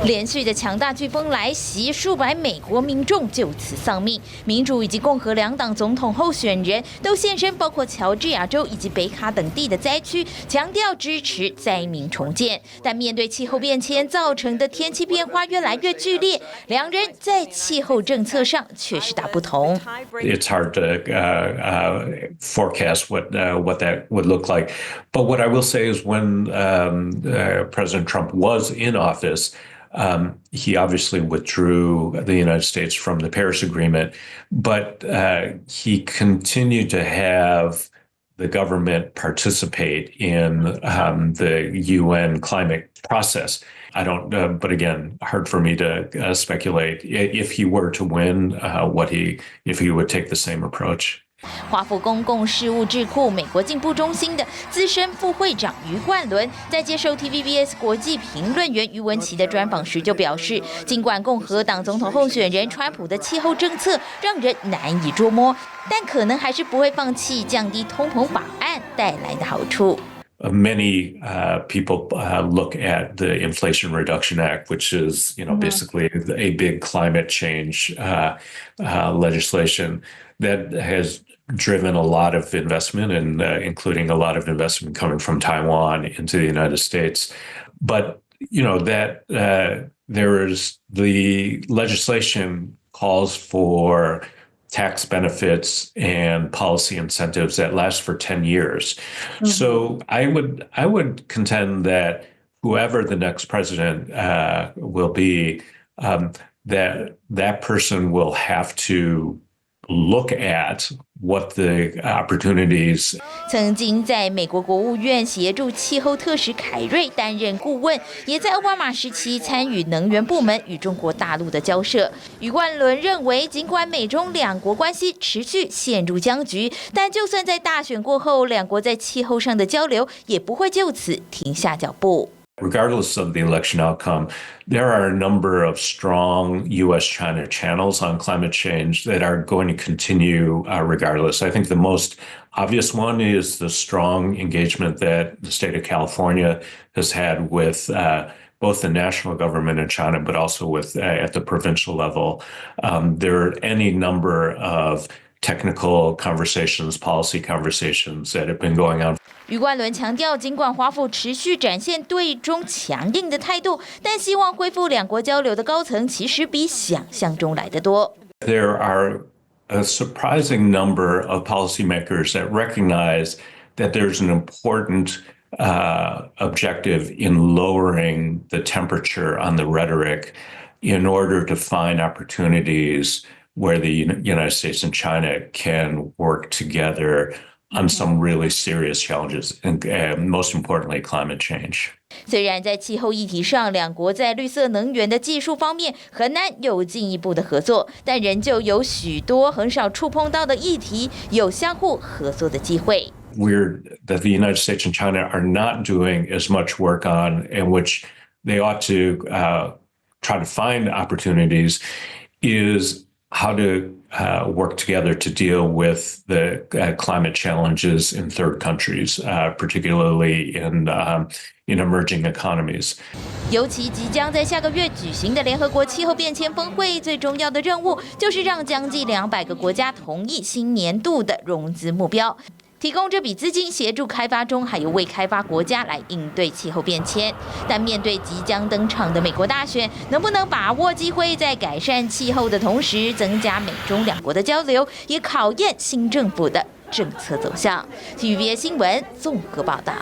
连续的强大飓风来袭，数百美国民众就此丧命。民主以及共和两党总统候选人都现身，包括乔治亚州以及北卡等地的灾区，强调支持灾民重建。但面对气候变迁造成的天气变化越来越剧烈，两人在气候政策上却是大不同。It's hard to forecast what that would look like. But what I will say is when President Trump was in office, he obviously withdrew the United States from the Paris Agreement, but he continued to have the government participate in the UN climate process. I don't, but again, hard for me to speculate if he were to win, if he would take the same approach. 华府公共事务智库美国进步中心的资深副会长余冠伦在接受 TVBS 国际评论员余文琪的专访时就表示，尽管共和党总统候选人川普的气候政策让人难以捉摸，但可能还是不会放弃降低通膨法案带来的好处。Many people look at the Inflation Reduction Act, which is, basically a big climate change legislation that has driven a lot of investment, and including a lot of investment coming from Taiwan into the United States. But that there is the legislation calls for tax benefits and policy incentives that last for 10 years. Mm-hmm. So I would contend that whoever the next president will be, that person will have to look at what the opportunities. 曾经在美国国务院协助气候特使凯瑞担任顾问，也在奥巴马时期参与能源部门与中国大陆的交涉。余冠伦认为，尽管美中两国关系持续陷入僵局，但就算在大选过后，两国在气候上的交流也不会就此停下脚步。Regardless of the election outcome, there are a number of strong U.S.-China channels on climate change that are going to continue regardless. I think the most obvious one is the strong engagement that the state of California has had with both the national government in China, but also with at the provincial level. There are any number of technical conversations, policy conversations that have been going on. 余冠伦强调，尽管华府持续展现对中强硬的态度，但希望恢复两国交流的高层其实比想象中来得多。There are a surprising number of policymakers that recognize that there's an important objective in lowering the temperature on the rhetoric in order to find opportunities where the United States and China can work together on some really serious challenges, and most importantly, climate change. 虽然在气候议题上，两国在绿色能源的技术方面很难有进一步的合作，但仍旧有许多很少触碰到的议题有相互合作的机会。That the United States and China are not doing as much work on, and which they ought to try to find opportunities, is how to work together to deal with the climate challenges in third countries, particularly in emerging economies. 尤其即将在下个月举行的联合国气候变迁峰会，最重要的任务就是让将近200个国家同意新年度的融资目标。提供这笔资金协助开发中还有未开发国家来应对气候变迁，但面对即将登场的美国大选，能不能把握机会，在改善气候的同时增加美中两国的交流，也考验新政府的政策走向。TVBS 新闻综合报道。